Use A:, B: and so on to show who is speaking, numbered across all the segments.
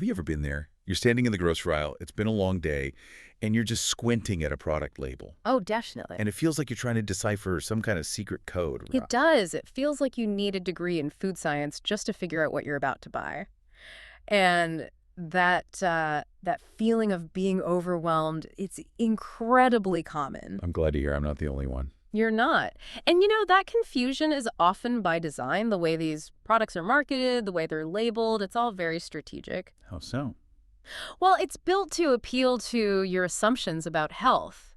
A: Have you ever been there? You're standing in the grocery aisle, it's been a long day, and you're just squinting at a product label.
B: Oh, definitely.
A: And it feels like you're trying to decipher some kind of secret code.
B: It does. It feels like you need a degree in food science just to figure out what you're about to buy. And that feeling of being overwhelmed, it's incredibly common.
A: I'm glad to hear I'm not the only one.
B: You're not. And that confusion is often by design. The way these products are marketed, the way they're labeled, it's all very strategic.
A: How so?
B: Well, it's built to appeal to your assumptions about health.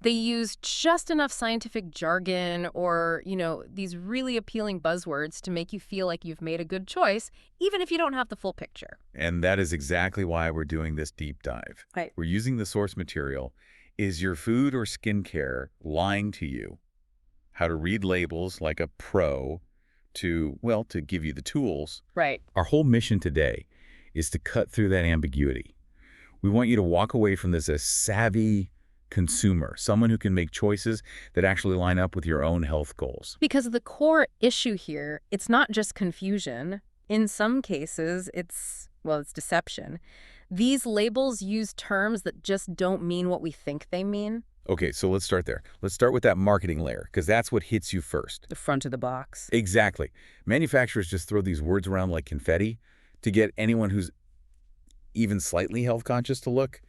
B: They use just enough scientific jargon or, these really appealing buzzwords to make you feel like you've made a good choice, even if you don't have the full picture.
A: And that is exactly why we're doing this deep dive.
B: Right.
A: We're using the source material. Is your food or skincare lying to you? How to read labels like a pro to give you the tools.
B: Right.
A: Our whole mission today is to cut through that ambiguity. We want you to walk away from this as savvy consumer, someone who can make choices that actually line up with your own health goals.
B: Because the core issue here, it's not just confusion. In some cases, it's deception. These labels use terms that just don't mean what we think they mean.
A: Okay, so let's start there. Let's start with that marketing layer, because that's what hits you first.
B: The front of the box.
A: Exactly. Manufacturers just throw these words around like confetti to get anyone who's even slightly health conscious to look.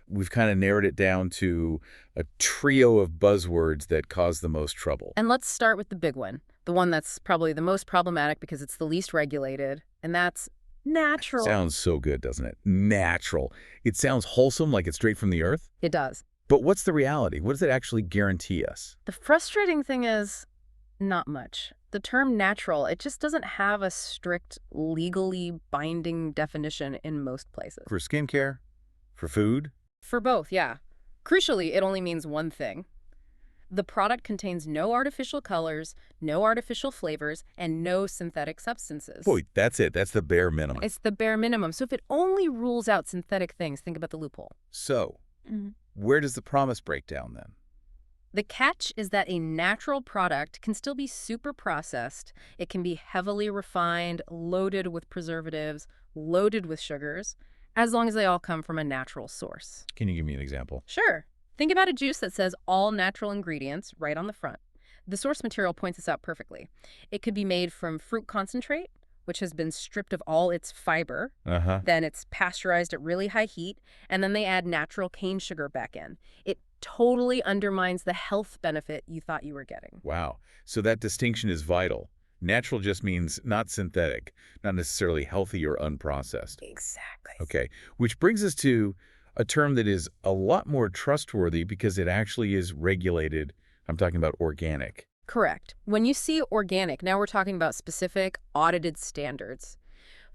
A: We've kind of narrowed it down to a trio of buzzwords that cause the most trouble.
B: And let's start with the big one, the one that's probably the most problematic because it's the least regulated, and that's natural.
A: Sounds so good, doesn't it? Natural. It sounds wholesome, like it's straight from the earth.
B: It does.
A: But what's the reality? What does it actually guarantee us?
B: The frustrating thing is not much. The term natural, it just doesn't have a strict, legally binding definition in most places.
A: For skincare? For food?
B: For both, yeah. Crucially, it only means one thing. The product contains no artificial colors, no artificial flavors, and no synthetic substances.
A: Boy, that's it. That's the bare minimum.
B: It's the bare minimum. So if it only rules out synthetic things, think about the loophole.
A: So, where does the promise break down then?
B: The catch is that a natural product can still be super processed. It can be heavily refined, loaded with preservatives, loaded with sugars, as long as they all come from a natural source.
A: Can you give me an example?
B: Sure. Think about a juice that says all natural ingredients right on the front. The source material points this out perfectly. It could be made from fruit concentrate, which has been stripped of all its fiber. Then it's pasteurized at really high heat, and then they add natural cane sugar back in. It totally undermines the health benefit you thought you were getting.
A: Wow. So that distinction is vital. Natural just means not synthetic, not necessarily healthy or unprocessed.
B: Exactly.
A: Okay, which brings us to a term that is a lot more trustworthy because it actually is regulated. I'm talking about organic.
B: Correct. When you see organic, now we're talking about specific audited standards.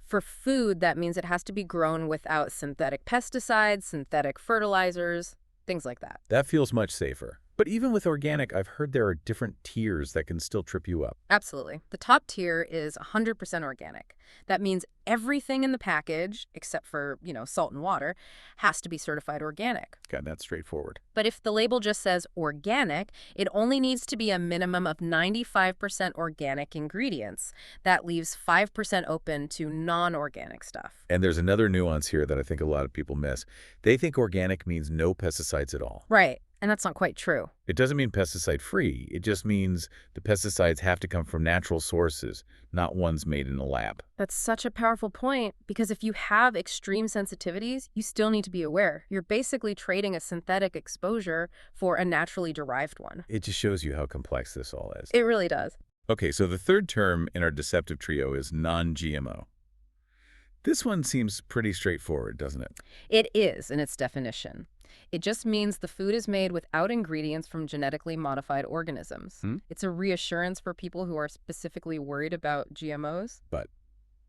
B: For food, that means it has to be grown without synthetic pesticides, synthetic fertilizers, things like that.
A: That feels much safer. But even with organic, I've heard there are different tiers that can still trip you up.
B: Absolutely. The top tier is 100% organic. That means everything in the package, except for, salt and water, has to be certified organic.
A: God, that's straightforward.
B: But if the label just says organic, it only needs to be a minimum of 95% organic ingredients. That leaves 5% open to non-organic stuff.
A: And there's another nuance here that I think a lot of people miss. They think organic means no pesticides at all.
B: Right. And that's not quite true.
A: It doesn't mean pesticide-free. It just means the pesticides have to come from natural sources, not ones made in a lab.
B: That's such a powerful point, because if you have extreme sensitivities, you still need to be aware. You're basically trading a synthetic exposure for a naturally derived one.
A: It just shows you how complex this all is.
B: It really does.
A: Okay, so the third term in our deceptive trio is non-GMO. This one seems pretty straightforward, doesn't it?
B: It is in its definition. It just means the food is made without ingredients from genetically modified organisms. It's a reassurance for people who are specifically worried about GMOs.
A: But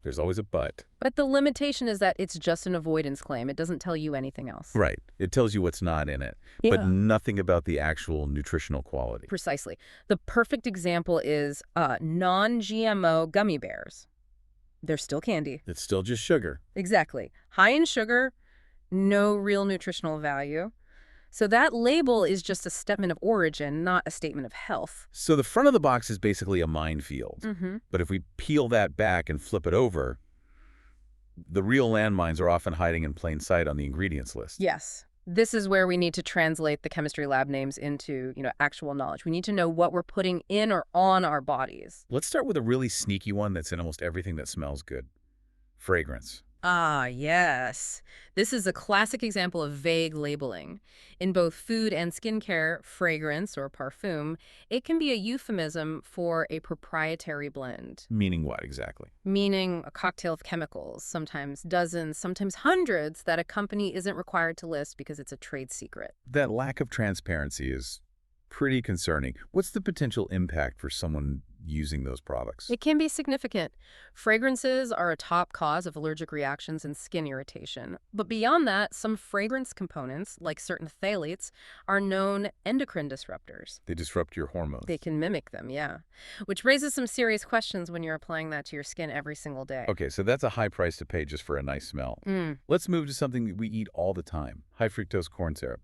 A: there's always a but.
B: But the limitation is that it's just an avoidance claim. It doesn't tell you anything else.
A: Right. It tells you what's not in it, but nothing about the actual nutritional quality.
B: Precisely. The perfect example is non-GMO gummy bears. They're still candy.
A: It's still just sugar.
B: Exactly. High in sugar, no real nutritional value. So that label is just a statement of origin, not a statement of health.
A: So the front of the box is basically a minefield. But if we peel that back and flip it over, The real landmines are often hiding in plain sight on the ingredients list.
B: Yes. This is where we need to translate the chemistry lab names into, actual knowledge. We need to know what we're putting in or on our bodies.
A: Let's start with a really sneaky one that's in almost everything that smells good. Fragrance.
B: Ah, yes. This is a classic example of vague labeling. In both food and skincare, fragrance or parfum, it can be a euphemism for a proprietary blend.
A: Meaning what exactly?
B: Meaning a cocktail of chemicals, sometimes dozens, sometimes hundreds, that a company isn't required to list because it's a trade secret.
A: That lack of transparency is pretty concerning. What's the potential impact for someone using those products?
B: It can be significant. Fragrances are a top cause of allergic reactions and skin irritation. But beyond that, some fragrance components, like certain phthalates, are known endocrine disruptors.
A: They disrupt your hormones.
B: They can mimic them, yeah. Which raises some serious questions when you're applying that to your skin every single day.
A: Okay, so that's a high price to pay just for a nice smell. Let's move to something that we eat all the time. High fructose corn syrup.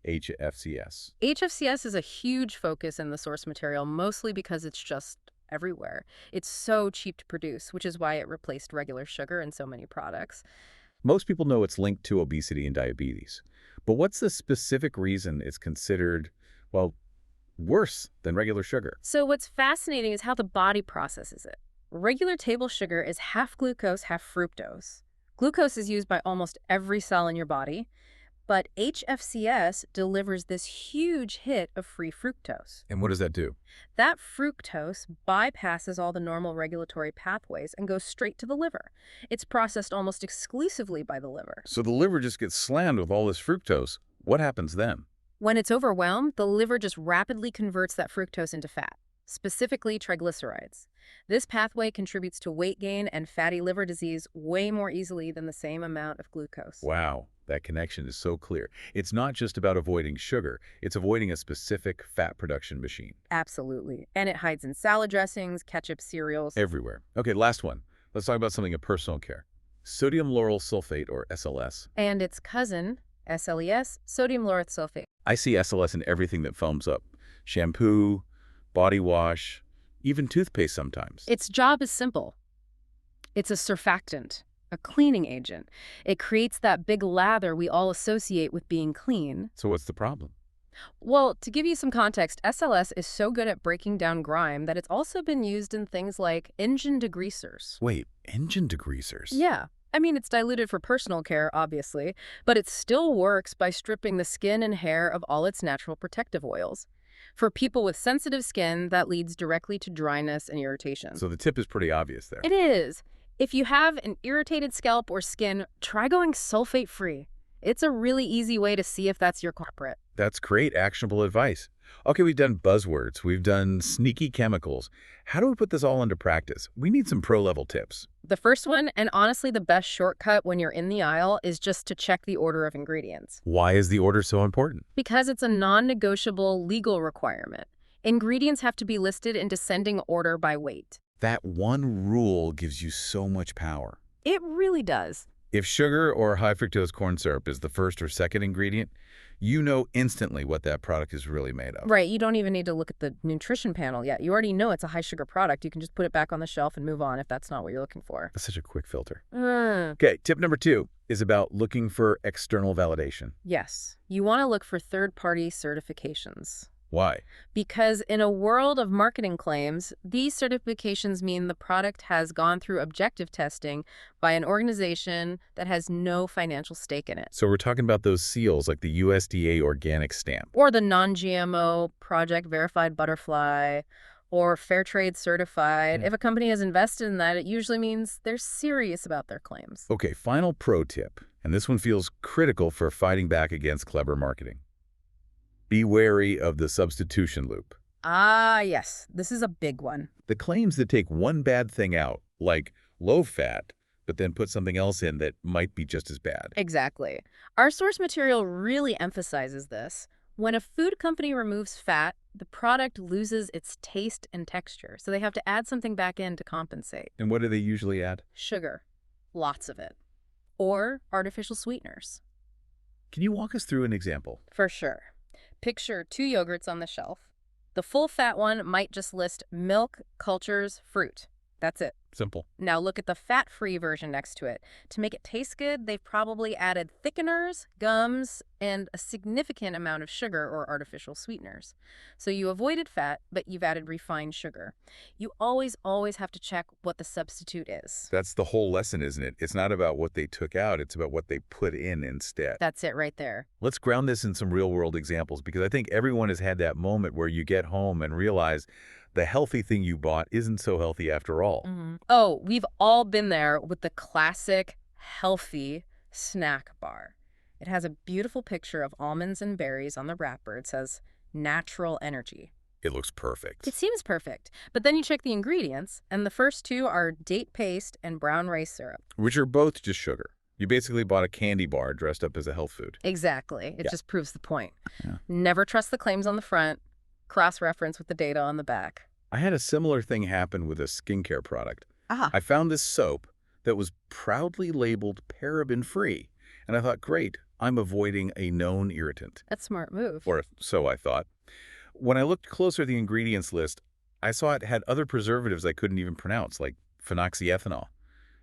A: HFCS.
B: HFCS is a huge focus in the source material, mostly because it's just everywhere. It's so cheap to produce, which is why it replaced regular sugar in so many products.
A: Most people know it's linked to obesity and diabetes. But what's the specific reason it's considered, well, worse than regular sugar?
B: So what's fascinating is how the body processes it. Regular table sugar is half glucose, half fructose. Glucose is used by almost every cell in your body. But HFCS delivers this huge hit of free fructose.
A: And what does that do?
B: That fructose bypasses all the normal regulatory pathways and goes straight to the liver. It's processed almost exclusively by the liver.
A: So the liver just gets slammed with all this fructose. What happens then?
B: When it's overwhelmed, the liver just rapidly converts that fructose into fat, specifically triglycerides. This pathway contributes to weight gain and fatty liver disease way more easily than the same amount of glucose.
A: Wow, that connection is so clear. It's not just about avoiding sugar, it's avoiding a specific fat production machine.
B: Absolutely. And it hides in salad dressings, ketchup, cereals.
A: Everywhere. Okay, last one. Let's talk about something in personal care. Sodium lauryl sulfate, or SLS.
B: And its cousin, SLES, sodium lauryl sulfate.
A: I see SLS in everything that foams up. Shampoo, body wash, even toothpaste sometimes.
B: Its job is simple. It's a surfactant, a cleaning agent. It creates that big lather we all associate with being clean.
A: So what's the problem?
B: Well, to give you some context, SLS is so good at breaking down grime that it's also been used in things like engine degreasers.
A: Wait, engine degreasers?
B: Yeah. I mean, it's diluted for personal care, obviously, but it still works by stripping the skin and hair of all its natural protective oils. For people with sensitive skin, that leads directly to dryness and irritation.
A: So the tip is pretty obvious there.
B: It is. If you have an irritated scalp or skin, try going sulfate-free. It's a really easy way to see if that's your culprit.
A: That's great, actionable advice. Okay, we've done buzzwords. We've done sneaky chemicals. How do we put this all into practice? We need some pro-level tips.
B: The first one, and honestly the best shortcut when you're in the aisle, is just to check the order of ingredients.
A: Why is the order so important?
B: Because it's a non-negotiable legal requirement. Ingredients have to be listed in descending order by weight.
A: That one rule gives you so much power.
B: It really does.
A: If sugar or high fructose corn syrup is the first or second ingredient, you know instantly what that product is really made of.
B: Right. You don't even need to look at the nutrition panel yet. You already know it's a high sugar product. You can just put it back on the shelf and move on if that's not what you're looking for.
A: That's such a quick filter. Okay, tip number 2 is about looking for external validation.
B: Yes. You want to look for third-party certifications.
A: Why?
B: Because in a world of marketing claims, these certifications mean the product has gone through objective testing by an organization that has no financial stake in it.
A: So we're talking about those seals like the USDA organic stamp.
B: Or the non-GMO Project Verified Butterfly, or Fair Trade Certified. If a company has invested in that, it usually means they're serious about their claims.
A: Okay, final pro tip, and this one feels critical for fighting back against clever marketing. Be wary of the substitution loop.
B: Ah, yes. This is a big one.
A: The claims that take one bad thing out, like low fat, but then put something else in that might be just as bad.
B: Exactly. Our source material really emphasizes this. When a food company removes fat, the product loses its taste and texture, so they have to add something back in to compensate.
A: And what do they usually add?
B: Sugar. Lots of it. Or artificial sweeteners.
A: Can you walk us through an example?
B: For sure. Picture 2 yogurts on the shelf. The full fat one might just list milk, cultures, fruit. That's it.
A: Simple.
B: Now look at the fat-free version next to it. To make it taste good, they've probably added thickeners, gums, and a significant amount of sugar or artificial sweeteners. So you avoided fat, but you've added refined sugar. You always have to check what the substitute is.
A: That's the whole lesson, isn't it? It's not about what they took out, it's about what they put in instead.
B: That's it right there.
A: Let's ground this in some real-world examples, because I think everyone has had that moment where you get home and realize the healthy thing you bought isn't so healthy after all.
B: Oh, we've all been there with the classic healthy snack bar. It has a beautiful picture of almonds and berries on the wrapper. It says, natural energy.
A: It looks perfect.
B: It seems perfect. But then you check the ingredients, and the first two are date paste and brown rice syrup.
A: Which are both just sugar. You basically bought a candy bar dressed up as a health food.
B: Exactly. It just proves the point.
A: Yeah.
B: Never trust the claims on the front. Cross-reference with the data on the back.
A: I had a similar thing happen with a skincare product.
B: Ah.
A: I found this soap that was proudly labeled paraben-free, and I thought, great, I'm avoiding a known irritant.
B: That's a smart move.
A: Or so I thought. When I looked closer at the ingredients list, I saw it had other preservatives I couldn't even pronounce, like phenoxyethanol.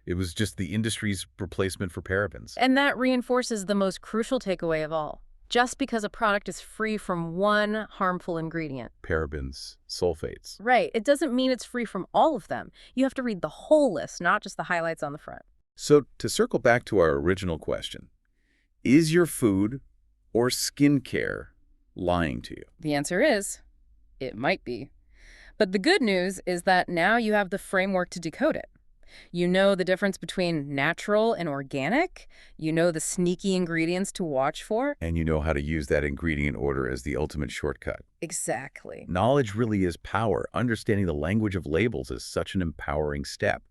A: It was just the industry's replacement for parabens.
B: And that reinforces the most crucial takeaway of all. Just because a product is free from one harmful ingredient.
A: Parabens, sulfates.
B: Right. It doesn't mean it's free from all of them. You have to read the whole list, not just the highlights on the front.
A: So to circle back to our original question, is your food or skincare lying to you?
B: The answer is, it might be. But the good news is that now you have the framework to decode it. You know the difference between natural and organic. You know the sneaky ingredients to watch for.
A: And you know how to use that ingredient order as the ultimate shortcut.
B: Exactly.
A: Knowledge really is power. Understanding the language of labels is such an empowering step.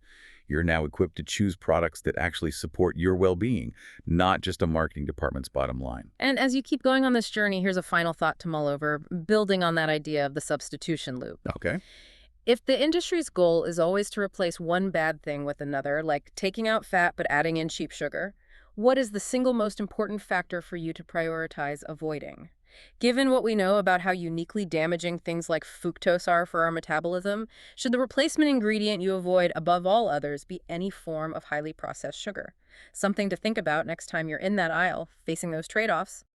A: You're now equipped to choose products that actually support your well-being, not just a marketing department's bottom line.
B: And as you keep going on this journey, here's a final thought to mull over, building on that idea of the substitution loop.
A: Okay.
B: If the industry's goal is always to replace one bad thing with another, like taking out fat but adding in cheap sugar, what is the single most important factor for you to prioritize avoiding? Given what we know about how uniquely damaging things like fructose are for our metabolism, should the replacement ingredient you avoid above all others be any form of highly processed sugar? Something to think about next time you're in that aisle, facing those trade-offs.